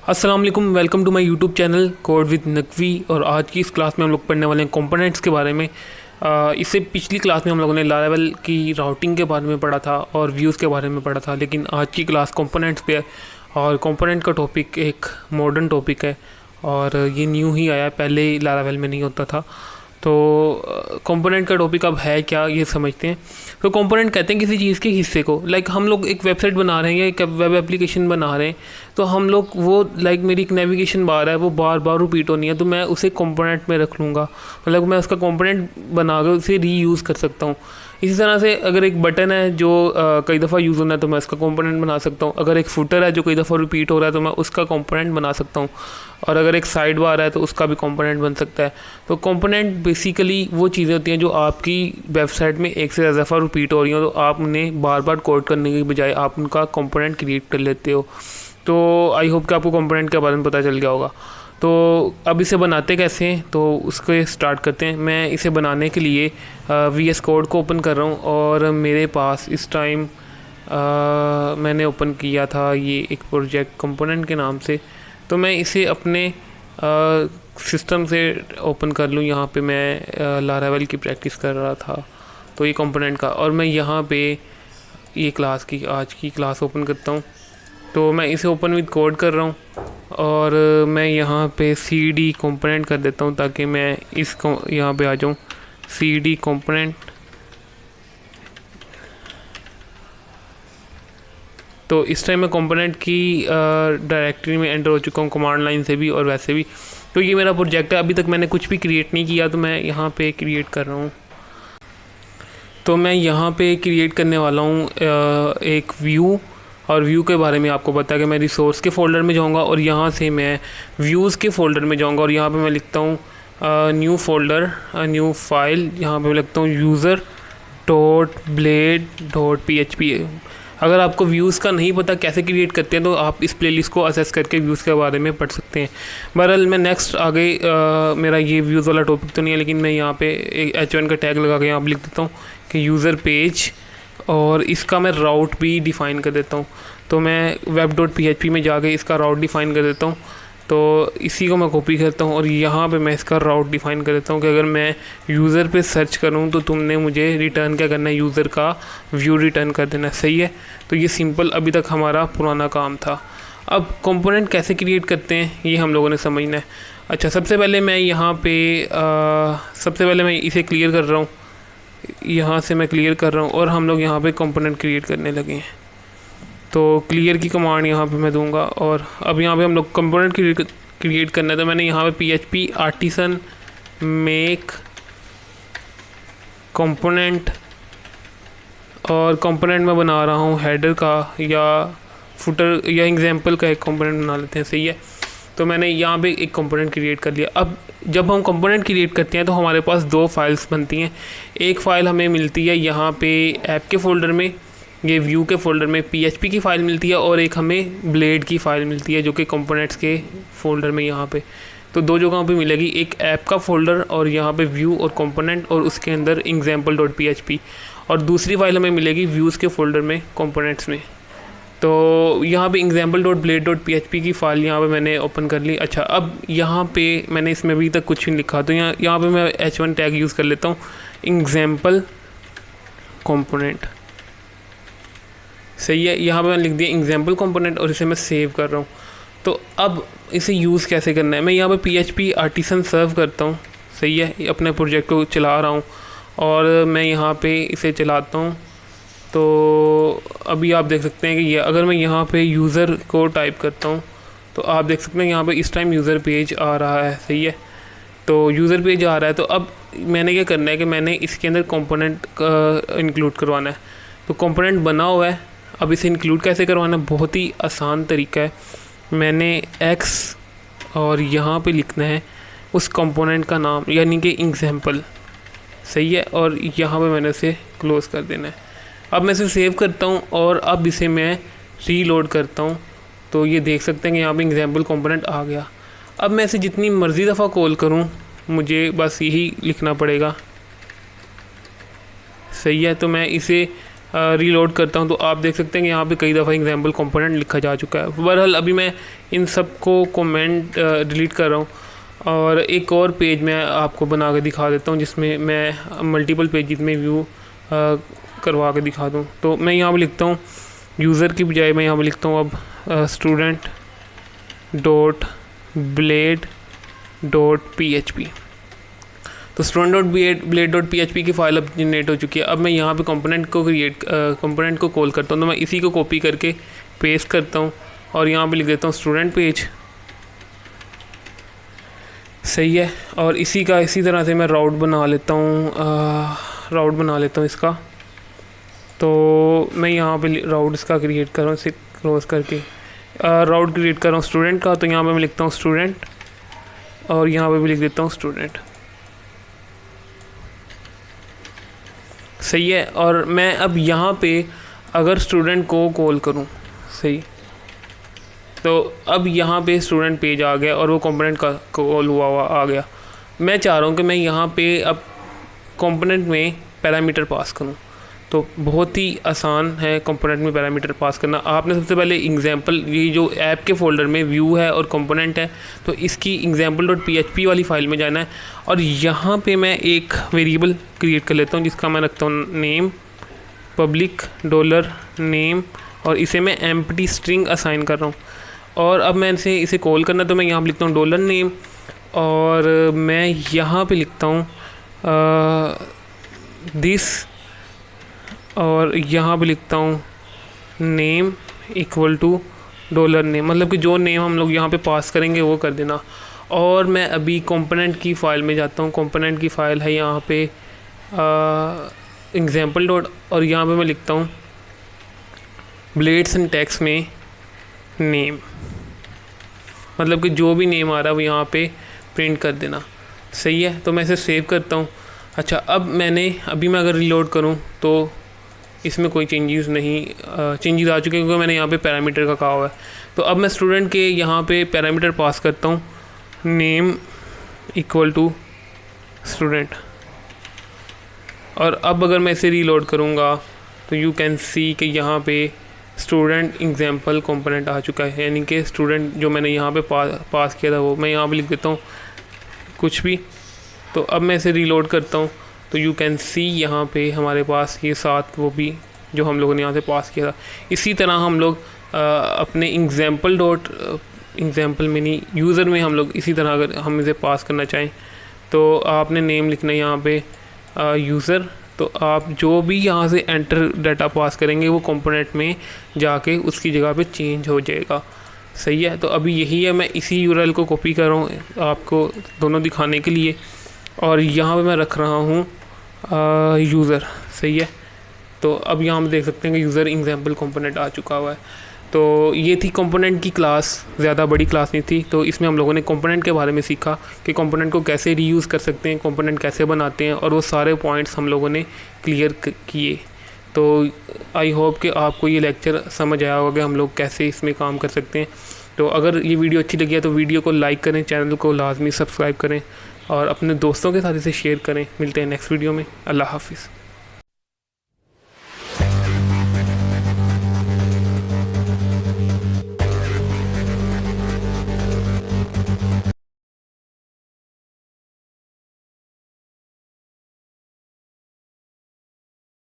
अस्सलाम वालेकुम, welcome to my YouTube channel code with Naqvi. और आज की इस क्लास में हम लोग पढ़ने वाले हैं कंपोनेंट्स के बारे में। इससे पिछली क्लास में हम लोगों ने लारावेल की राउटिंग के बारे में पढ़ा था और व्यूज़ के बारे में पढ़ा था, लेकिन आज की क्लास कंपोनेंट्स पे है। और कंपोनेंट का टॉपिक एक मॉडर्न टॉपिक है और ये न्यू ही आया है, पहले लारावेल में नहीं होता था। तो कंपोनेंट का टॉपिक अब है क्या ये समझते हैं। तो कंपोनेंट कहते हैं किसी चीज़ के हिस्से को। हम लोग एक वेबसाइट बना रहे हैं या एक वेब एप्लीकेशन बना रहे हैं, तो हम लोग वो मेरी एक नेविगेशन बार है, वो बार बार रिपीट होनी है, तो मैं उसे कंपोनेंट में रख लूँगा। मैं उसका कंपोनेंट बना कर उसे रीयूज़ कर सकता हूँ। इसी तरह से अगर एक बटन है जो कई दफ़ा यूज़ होना है तो मैं उसका कंपोनेंट बना सकता हूँ। अगर एक फुटर है जो कई दफ़ा रिपीट हो रहा है तो मैं उसका कंपोनेंट बना सकता हूँ। और अगर एक साइड बार है तो उसका भी कंपोनेंट बन सकता है। तो कंपोनेंट बेसिकली वो चीज़ें होती हैं जो आपकी वेबसाइट में एक से ज़्यादा दफ़ा रिपीट हो रही हो, तो आप उन्हें बार बार कोड करने की बजाय आप उनका कंपोनेंट क्रिएट कर लेते हो। तो आई होप कि आपको कंपोनेंट के बारे में पता चल गया होगा। तो अब इसे बनाते कैसे हैं तो उसको स्टार्ट करते हैं। मैं इसे बनाने के लिए VS कोड को ओपन कर रहा हूँ और मेरे पास इस टाइम मैंने ओपन किया था ये एक प्रोजेक्ट कंपोनेंट के नाम से। तो मैं इसे अपने सिस्टम से ओपन कर लूँ। यहाँ पे मैं लारावेल की प्रैक्टिस कर रहा था, तो ये कंपोनेंट का, और मैं यहाँ पे ये क्लास की आज की क्लास ओपन करता हूँ। तो मैं इसे ओपन विद कोड कर रहा हूँ और मैं यहाँ पे CD कंपोनेंट कर देता हूँ ताकि मैं इसको यहाँ पे आ जाऊँ। CD कंपोनेंट, तो इस टाइम मैं कंपोनेंट की डायरेक्टरी में एंटर हो चुका हूँ, कमांड लाइन से भी और वैसे भी। तो ये मेरा प्रोजेक्ट है, अभी तक मैंने कुछ भी क्रिएट नहीं किया, तो मैं यहाँ पे क्रिएट कर रहा हूँ। तो मैं यहाँ पे क्रिएट करने वाला हूँ एक व्यू, और व्यू के बारे में आपको पता है कि मैं रिसोर्स के फ़ोल्डर में जाऊँगा और यहाँ से मैं व्यूज़ के फ़ोल्डर में जाऊँगा और यहाँ पे मैं लिखता हूँ न्यू फोल्डर, न्यू फाइल। यहाँ पे मैं लिखता हूँ user.blade.php। अगर आपको व्यूज़ का नहीं पता कैसे क्रिएट करते हैं तो आप इस प्लेलिस्ट को असेस करके व्यूज़ के बारे में पढ़ सकते हैं। बहरहाल मैं नेक्स्ट आगे मेरा ये व्यूज़ वाला टॉपिक तो नहीं है, लेकिन मैं यहाँ पे एक H1 का टैग लगा के यहाँ पर लिख देता हूँ कि यूज़र पेज, और इसका मैं राउट भी डिफ़ाइन कर देता हूँ। तो मैं web.php में जाके इसका राउट डिफ़ाइन कर देता हूँ। तो इसी को मैं कॉपी करता हूँ और यहाँ पे मैं इसका राउट डिफ़ाइन कर देता हूँ कि अगर मैं यूज़र पे सर्च करूँ तो तुमने मुझे रिटर्न क्या करना है, यूज़र का व्यू रिटर्न कर देना है। सही है। तो ये सिंपल अभी तक हमारा पुराना काम था। अब कंपोनेंट कैसे क्रिएट करते हैं ये हम लोगों ने समझना है। अच्छा, सबसे पहले मैं यहाँ पे मैं इसे क्लियर कर रहा हूँ। यहाँ से मैं क्लियर कर रहा हूँ और हम लोग यहाँ पे कंपोनेंट क्रिएट करने लगे हैं। तो क्लियर की कमांड यहाँ पे मैं दूंगा और अब यहाँ पे हम लोग कंपोनेंट क्रिएट करना है। तो मैंने यहाँ पे PHP आर्टिसन मेक कंपोनेंट, और कंपोनेंट में बना रहा हूँ हेडर का या फुटर या एग्जाम्पल का एक कंपोनेंट बना लेते हैं। सही है। तो मैंने यहाँ पे एक कंपोनेंट क्रिएट कर लिया। अब जब हम कंपोनेंट क्रिएट करते हैं तो हमारे पास दो फाइल्स बनती हैं। एक फ़ाइल हमें मिलती है यहाँ पे ऐप के फ़ोल्डर में, ये व्यू के फ़ोल्डर में PHP की फ़ाइल मिलती है, और एक हमें ब्लेड की फ़ाइल मिलती है जो कि कंपोनेंट्स के फ़ोल्डर में यहाँ पे। तो दो जगहों पे मिलेगी, एक ऐप का फ़ोल्डर और यहाँ पे व्यू और कंपोनेंट, और उसके अंदर example.php, और दूसरी फ़ाइल हमें मिलेगी व्यूज़ के फ़ोल्डर में कंपोनेंट्स में। तो यहाँ पे example.blade.php की फ़ाइल यहाँ पे मैंने ओपन कर ली। अच्छा, अब यहाँ पे मैंने इसमें अभी तक कुछ नहीं लिखा, तो यहाँ पे मैं H1 टैग यूज़ कर लेता हूँ, example कंपोनेंट। सही है। यहाँ पे मैंने लिख दिया example कंपोनेंट और इसे मैं सेव कर रहा हूँ। तो अब इसे यूज़ कैसे करना है, मैं यहाँ पे PHP आर्टिसन सर्व करता हूँ। सही है। अपने प्रोजेक्ट को चला रहा हूँ और मैं यहाँ पे इसे चलाता हूँ। तो अभी आप देख सकते हैं कि ये, अगर मैं यहाँ पे यूज़र को टाइप करता हूँ तो आप देख सकते हैं यहाँ पे इस टाइम यूज़र पेज आ रहा है। सही है। तो यूज़र पेज आ रहा है। तो अब मैंने क्या करना है कि मैंने इसके अंदर कंपोनेंट इंक्लूड करवाना है। तो कंपोनेंट बना हुआ है, अब इसे इंक्लूड कैसे करवाना है, बहुत ही आसान तरीका है। मैंने X और यहाँ पे लिखना है उस कंपोनेंट का नाम, यानी कि एग्जाम्पल। सही है। और यहाँ पे मैंने इसे क्लोज़ कर देना है। अब मैं इसे सेव करता हूँ और अब इसे मैं रीलोड करता हूँ। तो ये देख सकते हैं कि यहाँ पे एग्जाम्पल कंपोनेंट आ गया। अब मैं इसे जितनी मर्ज़ी दफ़ा कॉल करूँ मुझे बस यही लिखना पड़ेगा। सही है। तो मैं इसे रीलोड करता हूँ तो आप देख सकते हैं कि यहाँ पे कई दफ़ा एग्जाम्पल कंपोनेंट लिखा जा चुका है। बहरहाल अभी मैं इन सब को कमेंट डिलीट कर रहा हूँ और एक और पेज मैं आपको बना के दिखा देता हूँ जिसमें मैं मल्टीपल पेजेस में व्यू करवा के दिखा दूँ। तो मैं यहाँ पर लिखता हूँ यूज़र की बजाय मैं यहाँ पर लिखता हूँ अब student dot blade dot PHP। तो student dot blade dot PHP की फ़ाइल अब जनरेट हो चुकी है। अब मैं यहाँ पे कंपोनेंट को कॉल करता हूँ, तो मैं इसी को कॉपी करके पेस्ट करता हूँ और यहाँ पे लिख देता हूँ स्टूडेंट पेज। सही है। और इसी तरह से मैं राउट बना लेता हूँ इसका। तो मैं यहाँ पे राउट इसका क्रिएट कर रहा हूँ, इसे क्लोज करके राउट क्रिएट कर रहा हूँ स्टूडेंट का। तो यहाँ पे मैं लिखता हूँ स्टूडेंट और यहाँ पे भी लिख देता हूँ स्टूडेंट। सही है। और मैं अब यहाँ पे अगर स्टूडेंट को कॉल करूँ, सही, तो अब यहाँ पे स्टूडेंट पेज आ गया और वो कंपोनेंट का कॉल हुआ आ गया। मैं चाह रहा हूँ कि मैं यहाँ पे अब कंपोनेंट में पैरामीटर पास करूँ। तो बहुत ही आसान है कंपोनेंट में पैरामीटर पास करना। आपने सबसे पहले एग्जाम्पल, ये जो ऐप के फोल्डर में व्यू है और कंपोनेंट है, तो इसकी example.php वाली फ़ाइल में जाना है और यहाँ पे मैं एक वेरिएबल क्रिएट कर लेता हूँ जिसका मैं रखता हूँ नेम, पब्लिक $नेम, और इसे मैं एम्प्टी स्ट्रिंग असाइन कर रहा हूँ। और अब मैं इसे कॉल करना, तो मैं यहाँ पर लिखता हूँ $नेम और मैं यहाँ पर लिखता हूँ दिस, और यहाँ पे लिखता हूँ नेम इक्वल टू $नेम, मतलब कि जो नेम हम लोग यहाँ पे पास करेंगे वो कर देना। और मैं अभी कंपोनेंट की फ़ाइल में जाता हूँ। कंपोनेंट की फ़ाइल है यहाँ पे एग्जाम्पल डॉट, और यहाँ पे मैं लिखता हूँ ब्लेड सिंटैक्स में नेम, मतलब कि जो भी नेम आ रहा है वो यहाँ पे प्रिंट कर देना। सही है। तो मैं इसे सेव करता हूँ। अच्छा, अब मैं अगर रीलोड करूँ तो इसमें कोई चेंजेस आ चुके हैं क्योंकि मैंने यहाँ पे पैरामीटर का कहा हुआ है। तो अब मैं स्टूडेंट के यहाँ पे पैरामीटर पास करता हूँ नेम इक्वल टू स्टूडेंट, और अब अगर मैं इसे रीलोड करूँगा तो यू कैन सी कि यहाँ पे स्टूडेंट एग्जाम्पल कंपोनेंट आ चुका है, यानी कि स्टूडेंट जो मैंने यहाँ पे पास किया था वो मैं यहाँ पे लिख देता हूँ कुछ भी। तो अब मैं इसे रीलोड करता हूँ तो यू कैन सी यहाँ पे हमारे पास ये 7 वो भी जो हम लोगों ने यहाँ से पास किया था। इसी तरह हम लोग अपने एग्जाम्पल मिनी यूज़र में हम लोग इसी तरह अगर हम इसे पास करना चाहें तो आपने नेम लिखना है यहाँ पे यूज़र। तो आप जो भी यहाँ से एंटर डाटा पास करेंगे वो कंपोनेंट में जाके उसकी जगह पे चेंज हो जाएगा। सही है। तो अभी यही है, मैं इसी यूआरएल को कॉपी कर रहा हूँ आपको दोनों दिखाने के लिए, और यहाँ पे मैं रख रहा हूँ यूज़र। सही है। तो अब यहाँ हम देख सकते हैं कि यूज़र एग्जाम्पल कंपोनेंट आ चुका हुआ है। तो ये थी कंपोनेंट की क्लास, ज़्यादा बड़ी क्लास नहीं थी। तो इसमें हम लोगों ने कंपोनेंट के बारे में सीखा कि कंपोनेंट को कैसे रीयूज़ कर सकते हैं, कंपोनेंट कैसे बनाते हैं, और वो सारे पॉइंट्स हम लोगों ने क्लियर किए। तो आई होप कि आपको ये लेक्चर समझ आया होगा कि हम लोग कैसे इसमें काम कर सकते हैं। तो अगर ये वीडियो अच्छी लगी है तो वीडियो को लाइक करें, चैनल को लाजमी सब्सक्राइब करें और अपने दोस्तों के साथ इसे शेयर करें। मिलते हैं नेक्स्ट वीडियो में। अल्लाह हाफिज़।